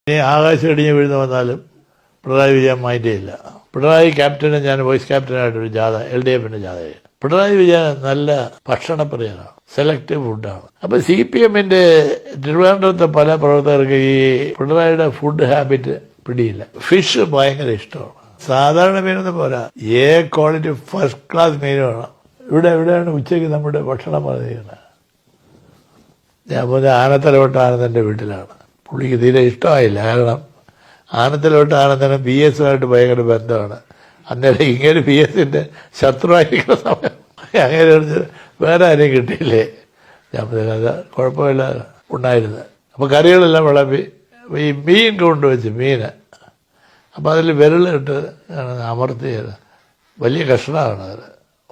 ഇനി ആകാശം ഇടിഞ്ഞ് വീഴുന്ന വന്നാലും പിണറായി വിജയൻ മൈൻഡ് ചെയ്യില്ല. പിണറായി ക്യാപ്റ്റന് ഞാൻ വൈസ് ക്യാപ്റ്റനായിട്ടൊരു ജാഥ LDFിൻ്റെ ജാഥയായി. പിണറായി വിജയൻ നല്ല ഭക്ഷണപ്രിയനാണ്, സെലക്റ്റീവ് ഫുഡാണ്. അപ്പം CPMന്റെ തിരുവനന്തപുരത്തെ പല പ്രവർത്തകർക്ക് ഈ പിണറായിയുടെ ഫുഡ് ഹാബിറ്റ് പിടിയില്ല. ഫിഷ് ഭയങ്കര ഇഷ്ടമാണ്. സാധാരണ മീനൊന്നും പോരാ, ക്വാളിറ്റി ഫസ്റ്റ് ക്ലാസ് മീൻ വേണം. എവിടെയാണ് ഉച്ചയ്ക്ക് നമ്മുടെ ഭക്ഷണം പറയുന്നത്? ഞാൻ പോകുന്ന ആനത്തലവട്ട ആനന്ദൻ്റെ വീട്ടിലാണ്. പുള്ളിക്ക് തീരെ ഇഷ്ടമായില്ല. കാരണം ആനത്തലവട്ട ആനന്ദനും BSമായിട്ട് ഭയങ്കര ബന്ധമാണ്. അന്നേരം ഇങ്ങനെ BSന്റെ ശത്രുവായിരിക്കുന്ന സമയം അങ്ങനെ വേറെ ആരെയും കിട്ടിയില്ലേ? ഞാൻ അത് കുഴപ്പമില്ല ഉണ്ടായിരുന്നു. അപ്പോൾ കറികളെല്ലാം വിളമ്പി ഈ മീൻ കൊണ്ടുവച്ച് മീന്, അപ്പോൾ അതിൽ വിരലിട്ട് അമർത്തിയത് വലിയ കഷ്ണമാണ്, അത്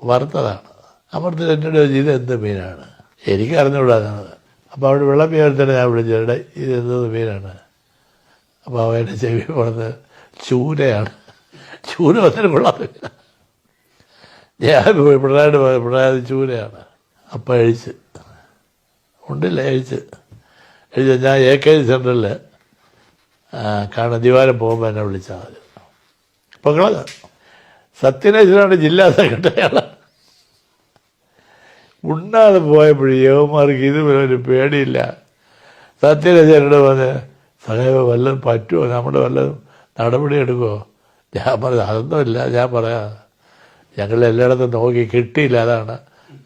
വറുത്തതാണ്. അമർത്തി എന്നോട് ഇത് എന്ത് മീനാണ്? എനിക്ക് അറിഞ്ഞുകൂടാതാണ്. അപ്പോൾ അവിടെ വിളമ്പി തന്നെ ഞാൻ വിളിച്ചത്, ഇത് എന്ത് മീനാണ്? അപ്പോൾ അവൻ്റെ ചെവി പറഞ്ഞത് ചൂരയാണ്. ചൂര വന്നിട്ട് കൊള്ളാത്ത മീനാണ്. ഞാൻ പിണറായി ചൂരയാണ്. അപ്പം ഉണ്ടില്ല കഴിച്ച് ഞാൻ AKG സെൻറ്ററിൽ കാണാൻ ദിവാരം പോകുമ്പോൾ എന്നെ വിളിച്ചാൽ മതി. അപ്പോൾ സത്യനേശ്വരാണ് ജില്ലാ സെക്രട്ടറിയാണ്. ഉണ്ണാതെ പോയപ്പോഴും യവന്മാർക്ക് ഇതുപോലെ പേടിയില്ല. സത്യനേശ്വരനോട് പറഞ്ഞ് സഹേബ വല്ലതും പറ്റുമോ, നമ്മുടെ വല്ലതും നടപടി എടുക്കുമോ? ഞാൻ പറഞ്ഞു അതൊന്നുമില്ല, ഞാൻ പറയാം, ഞങ്ങൾ എല്ലായിടത്തും നോക്കി കിട്ടിയില്ല, അതാണ്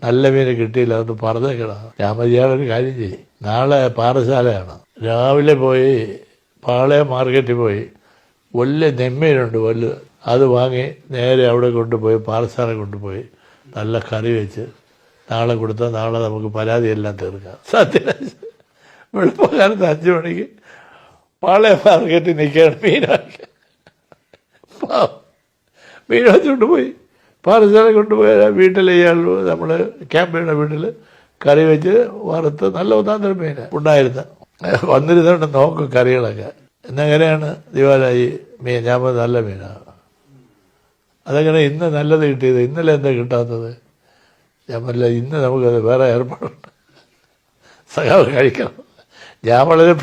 നല്ല മീൻ കിട്ടിയില്ല, അതൊന്ന് പറഞ്ഞേക്കണം. ഞാൻ മതിയായൊരു കാര്യം ചെയ്യും, നാളെ പാറശാലയാണ്, രാവിലെ പോയി പാളയം മാർക്കറ്റിൽ പോയി വലിയ നെമ്മീനുണ്ട് വല്ല്, അത് വാങ്ങി നേരെ അവിടെ കൊണ്ടുപോയി പാറശാല കൊണ്ടുപോയി നല്ല കറി വെച്ച് നാളെ കൊടുത്താൽ നാളെ നമുക്ക് പരാതിയെല്ലാം തീർക്കാം. സത്യരാജ് വെളുപ്പക്കാലത്ത് 5 മണിക്ക് പാളയം മാർക്കറ്റിൽ നിൽക്കുകയാണ് മീൻ വെച്ചുകൊണ്ട് പോയി പാറശാല കൊണ്ടുപോയി വീട്ടിൽ ഇയാൾ നമ്മൾ ക്യാമ്പയുടെ വീട്ടിൽ കറി വെച്ച് വറുത്ത് നല്ല ഒന്നാന്തരം മീൻ ഉണ്ടായിരുന്നു. വന്നിരുന്നുകൊണ്ട് നോക്കും കറികളൊക്കെ എന്നെങ്ങനെയാണ് ദിവാലായി മീൻ. ഞാൻ നല്ല മീനാണ്. അതെങ്ങനെ ഇന്ന് നല്ലത് കിട്ടിയത്, ഇന്നലെ എന്താ കിട്ടാത്തത്? ഞാൻ പറഞ്ഞില്ല, ഇന്ന് നമുക്കത് വേറെ ഏർപ്പാടുണ്ട്, സഖാവ് കഴിക്കണം. ഞാൻ വളരെ